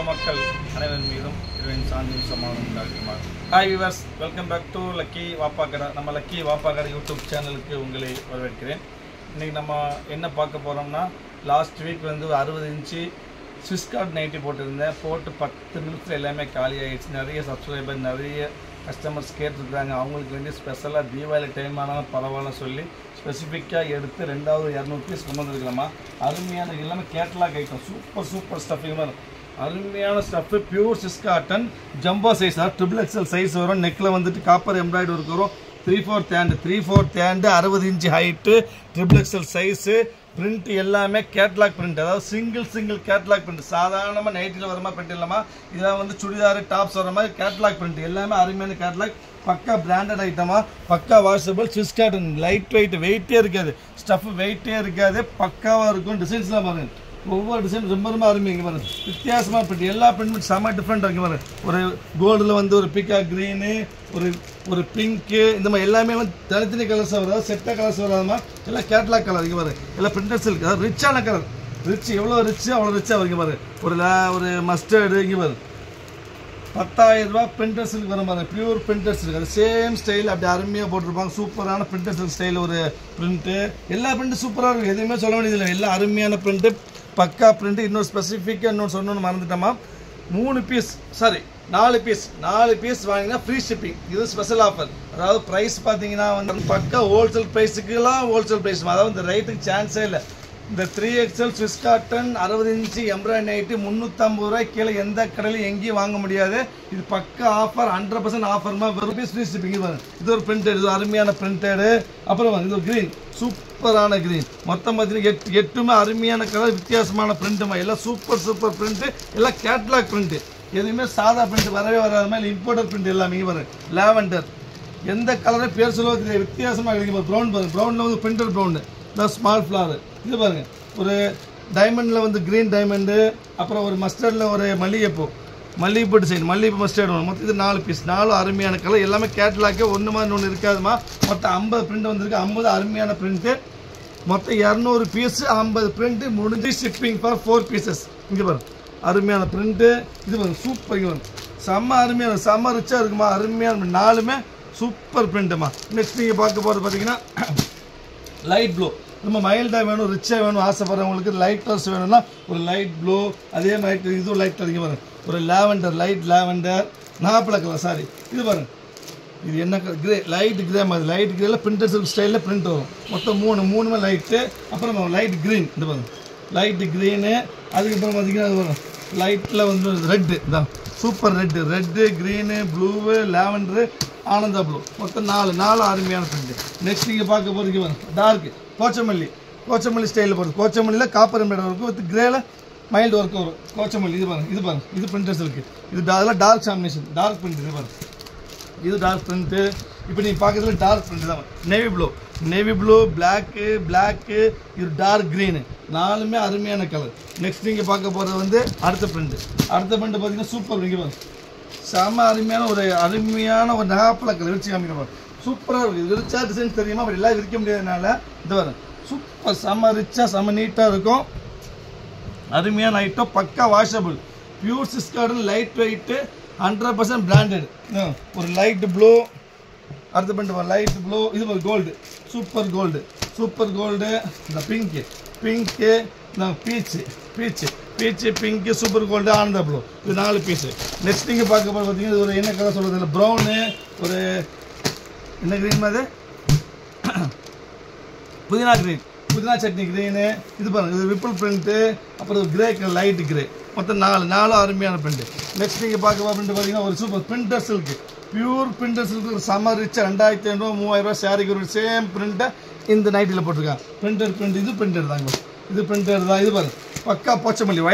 மக்கள் அனைவரின் மீதும் இறைவன் சாந்தி சமாதானம் உண்டாகுமாறு. Hi viewers, welcome back to lucky Vappakadai. நம்ம லக்கி வாப்பாக்கடை யூடியூப் சேனலுக்கு உங்களை வரவேற்கிறேன். இன்றைக்கி நம்ம என்ன பார்க்க போகிறோம்னா, லாஸ்ட் வீக் வந்து 60 இன்ச்சு ஸ்விஸ் கார்ட் நைட்டி போட்டிருந்தேன். போட்டு 10 நிமிஷத்தில் எல்லாமே காலி ஆகிடுச்சு. நிறைய சப்ஸ்கிரைபர் நிறைய கஸ்டமர்ஸ் கேட்டுருக்காங்க. அவங்களுக்கு வேண்டி ஸ்பெஷலாக தீபாவளி டைம் ஆனாலும் பரவாயில்ல சொல்லி ஸ்பெசிஃபிக்காக எடுத்து 200 பீஸ் கொண்டு வந்துருக்கலாமா. அருமையான எல்லாமே கேட்லாக் ஐட்டம், சூப்பர் ஸ்டஃபிங் மாதிரி அருமையான ஸ்டஃப்பு. பியூர் சிஸ் cotton, jumbo size, triple XL size வரும். நெக்கில் வந்துட்டு காப்பர் எம்ப்ராய்டரி ஒர்க் வரும். 3/4 hand 60 inch height, triple XL size. Print எல்லாமே கேட்லாக் பிரிண்ட், அதாவது சிங்கிள் கேட்லாக் பிரிண்ட். சாதாரணமாக நைட்டில் வர மாதிரி பிரிண்ட் இல்லாமல் இதெல்லாம் வந்து சுடிதார் டாப்ஸ் வர மாதிரி கேட்லாக் பிரிண்ட். எல்லாமே அருமையான கேட்லாக், பக்கா பிராண்டட் ஐட்டமாக, பக்கா வாஷபிள் ஸ்விஸ் காட்டன். லைட் வெயிட்டே இருக்காது, ஸ்டஃப் வெயிட்டே இருக்காது, பக்காவாக இருக்கும். டிசைன்ஸ்லாம் பாருங்கள், ஒவ்வொரு டிசைன் ரொம்ப அருமை. இங்கே பாருங்க, வித்தியாசமாக பிரிண்ட், எல்லா பிரிண்ட் செம்ம டிஃப்ரெண்ட்டாக இருக்கு பாருங்க. ஒரு கோல்டில் வந்து ஒரு பிக்கா க்ரீனு, ஒரு பிங்க்கு, இந்த மாதிரி எல்லாமே வந்து தனித்தனி கலர்ஸாக வராது, செட்டாக கலர்ஸ் வராதுமா. எல்லாம் கேட்லாக் கலர் இங்கே பாருங்க. எல்லாம் பிரிண்டட் சில்க், அதாவது ரிச்சான கலர். எவ்வளோ ரிச்சு அவ்வளோ ரிச்சாக இங்கே பாருங்க. ஒரு மஸ்டர்டு இங்கே பாருங்க. 10,000 ரூபா பிரிண்டட் சில்க் வரும் பாருங்க. பியூர் பிரிண்டட் சில்க், அது சேம் ஸ்டைல் அப்படி அருமையாக போட்டிருப்பாங்க. சூப்பரான பிரிண்டட் சில்க் ஸ்டைல் ஒரு பிரிண்ட்டு. எல்லா பிரிண்ட்டும் சூப்பராக இருக்கும், எதுவுமே சொல்ல வேண்டியதில்லை. எல்லாம் அருமையான பிரிண்ட்டு, பக்கா பிரிண்ட். இன்னொரு ஸ்பெசிஃபிக்காக இன்னொன்று சொன்னோன்னு மறந்துட்டோமா, 4 பீஸ் வாங்கினா ஃப்ரீ ஷிப்பிங். இது ஸ்பெஷல் ஆஃபர். அதாவது ப்ரைஸ் பார்த்தீங்கன்னா வந்து பக்கா ஹோல்சேல் ப்ரைஸுக்குலாம் ஹோல்சேல் ப்ரைஸ், அதாவது இந்த ரேட்டுக்கு சான்ஸே இல்லை. இந்த 3XL Swiss cotton 60 inch embroidery night 350 ரூபாய் கீழே எந்த கடையிலும் எங்கேயும் வாங்க முடியாது. இது பக்கா ஆஃபர், 100% ஆஃபர்மா. வெறும் பீஸ் ஃப்ரீ ஷிப்பிங். இது ஒரு பிரிண்டட், இது அருமையான பிரிண்டடு. அப்புறம் இது ஒரு க்ரீன், சூப்பரான க்ரீன். மொத்தம் பார்த்தீங்கன்னா 8மே அருமையான கலர், வித்தியாசமான பிரிண்ட்டுமா. எல்லாம் சூப்பர் பிரிண்ட்டு, எல்லாம் கேட்லாக் பிரிண்ட்டு. எதுவுமே சாதா பிரிண்ட் வரவே வராது மாதிரி இம்போர்ட்டட் பிரிண்ட் எல்லாமே. வரும் லாவெண்டர், எந்த கலரை பேர் சொல்லுவது தெரியாது, வித்தியாசமாக கிடைக்கும். ப்ரௌன் பாருங்க, ப்ரௌனில் வந்து பிரிண்டட் ப்ரௌனு, இந்த ஸ்மால் ஃப்ளவர். இது பாருங்க, ஒரு டைமண்டில் வந்து க்ரீன் டைமண்டு. அப்புறம் ஒரு மஸ்டர்டில் ஒரு மல்லிகைப்பூ டிசைன், மல்லிகைப்பூ மஸ்டர்ட் வரும். மொத்தம் இது 4 பீஸ், 4 அருமையான கலர். எல்லாமே கேட்லாக்கே, ஒன்று மாதிரி ஒன்று இருக்காதுமா. மொத்தம் 50 பிரிண்ட் வந்திருக்கு, 50 அருமையான பிரிண்ட்டு. மொத்தம் 200 பீஸு, 50 பிரிண்ட்டு முடிஞ்சு. Shipping for 4 pieces. இங்கே பாருங்க, அருமையான பிரிண்ட்டு. இது பாருங்க, சூப்பர். இங்கே வரும் செம்ம அருமையான, செம்ம ரிச்சாக இருக்குமா. அருமையான 4மே சூப்பர் பிரிண்ட்டுமா. நெக்ஸ்ட் நீங்கள் பார்க்க போகிறது பார்த்தீங்கன்னா லைட் ப்ளூ. நம்ம மைல்டாக வேணும், ரிச்சாக வேணும் ஆசைப்படுறவங்களுக்கு, லைட் கலர்ஸ் வேணும்னா ஒரு லைட் ப்ளூ. அதே மாதிரி இதுவும் லைட் கலர். இங்கே பாருங்க, ஒரு லாவெண்டர், லைட் லாவெண்டர், நாப்பழ கலர். சாரி, இது பாருங்க, இது என்ன கலர்? கிரே, லைட் கிரே மாதிரி. லைட் கிரேல பிரிண்டட் சில்க் ஸ்டைலில் பிரிண்ட் வரும். மொத்தம் 3 லைட்டு. அப்புறம் லைட் க்ரீன், இது பாருங்க, லைட் க்ரீனு. அதுக்கப்புறம் பார்த்தீங்கன்னா அது வரும் லைட்டில் வந்து ரெட்டு தான், super red, green, blue, lavender, Ananda blue. மொத்தம் 4 அருமையான பிரிண்ட். நெக்ஸ்ட் நீங்கள் பார்க்க போகிறதுக்கு வரும் டார்க்கு, கோச்சமல்லி ஸ்டைலில் போகிறது. கோச்சமல்லியில் காப்பர் எம்ப்ராய்டரி ஒர்க்கு வித் கிரேல மைல்டு ஒர்க் வரும். கோச்சமல்லி இது பாருங்க, இது பிரிண்டர்ஸ் இருக்குது. இது அதெல்லாம் டார்க் காம்பினேஷன், டார்க் பிரிண்ட். இது பாருங்க, இது டார்க் பிரிண்ட்டு. இப்போ நீங்கள் பார்க்குறதுல டார்க் பிரிண்ட் தான். நேவி ப்ளூ, பிளாக்கு, இது டார்க் க்ரீனு. 4மே அருமையான கலர். நெக்ஸ்ட் நீங்கள் பார்க்க போகிறது வந்து அடுத்த பிரிண்ட்டு பார்த்தீங்கன்னா சூப்பர். இங்கே பாருங்க, செம்ம அருமையான ஒரு நகாப்பழ கலர் விரிச்சு காமிக்கிறோம். சூப்பராக இருக்குது. இது ரிச்சா டிசைன்ஸ் தெரியுமா, அப்படி எல்லாம் விரிக்க முடியாதனால இது வரும். சூப்பர், செம்ம ரிச்சாக, செம்ம நீட்டாக இருக்கும். அருமையான ஐட்டம், பக்கா வாஷபிள், பியூர் சிஸ் காட்டன், லைட் வெயிட்டு, 100% பிராண்டட். ஒரு லைட் ப்ளூ, அடுத்த பண்ணிட்டு லைட் ப்ளூ. இது ஒரு கோல்டு, சூப்பர் கோல்டு. இந்த பிங்க்கு, இந்த peach, pink, super gold, Ananda blue. இது 4 பீஸு. நெக்ஸ்ட் நீங்கள் பார்க்க போது பார்த்தீங்கன்னா இது ஒரு என்ன கலர் சொல்கிறது இல்லை, ப்ரௌனு, ஒரு என்ன க்ரீன் மாதிரி, புதினா சட்னி க்ரீனு. இது பாருங்கள், இது ரிப்பிள் பிரிண்ட்டு. அப்புறம் கிரே கலர், லைட் கிரே. மொத்தம் 4 அருமையான பிரிண்ட்டு. நெக்ஸ்ட் நீங்கள் பார்க்க பிரிண்ட் பார்த்தீங்கன்னா ஒரு super printer silk, pure printer silk, செம்ம ரிச். 2,500 3,000 ரூபா சாரிக்கு ஒரு சேம் பிரிண்ட்டை இந்த நைட்டில் போட்டிருக்காங்க. பிரிண்ட், இது பிரிண்டர் தாங்க. இது பிரிண்டர் தான். இது பாருங்க, பக்கா போச்சமல்லி,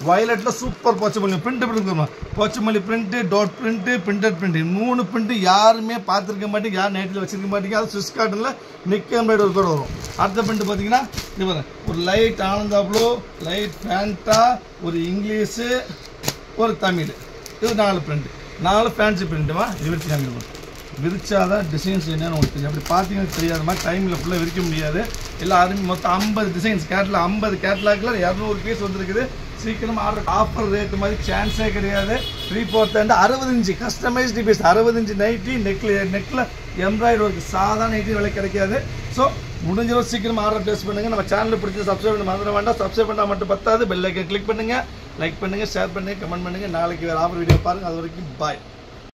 வயலட்டில் சூப்பர் போச்சமல்லி பிரிண்ட் இருக்குமா. Pochampally print, dot print, printed print, 3 print யாருமே பார்த்துருக்க மாட்டேங்க, யார் நைட்டில் வச்சிருக்க மாட்டேங்க. அது ஸ்விஸ் காட்டனில் நிக் எம்ப்ராய்டரி ஒரு கூட வரும். அடுத்த பிரிண்ட் பார்த்தீங்கன்னா இது பாருங்க, ஒரு light Ananda blue, light Fanta, ஒரு இங்கிலீஷு, ஒரு தமிழ். இது 4 பிரிண்ட்டு, 4 ஃபேன்சி பிரிண்ட்டுமா. இது விரிச்சு காமிக்கணும், விரிச்சாதான் டிசைன்ஸ் என்னென்னு உங்களுக்கு தெரியும். அப்படி பார்த்தீங்கன்னா தெரியாத மாதிரி டைமில் ஃபுல்லாக விரிக்க முடியாது. எல்லாம் மொத்தம் 50 டிசைன்ஸ் கேட்லாக், 50 கேட்லாகில் 200 பீஸ் வந்துருக்குது. சீக்கிரம் ஆர்டர். ஆஃபர் ரேட் மாதிரி சான்ஸே கிடையாது. 3/4 and 60 inch customised piece, 60 inch nighty, நெக்கில் எம்ப்ராய்டரி ஒர்க், சாதாரண நைட்டி விலை கிடைக்காது. ஸோ முடிஞ்சளவு சீக்கிரம் ஆர்டர் ப்ளேஸ் பண்ணுங்கள். நம்ம சேனலில் பிடிச்சி சப்ஸ்கிரைப் பண்ண மறந்துட வேண்டாம். சப்ஸ்கிரைப் பண்ணால் மட்டும் பத்தாது, பெல் ஐக்கன் கிளிக் பண்ணுங்கள், லைக் பண்ணுங்கள், ஷேர் பண்ணுங்கள், கமெண்ட் பண்ணுங்கள். நாளைக்கு வேறு ஆஃபர் வீடியோ பாருங்கள். அது வரைக்கும் பாய்.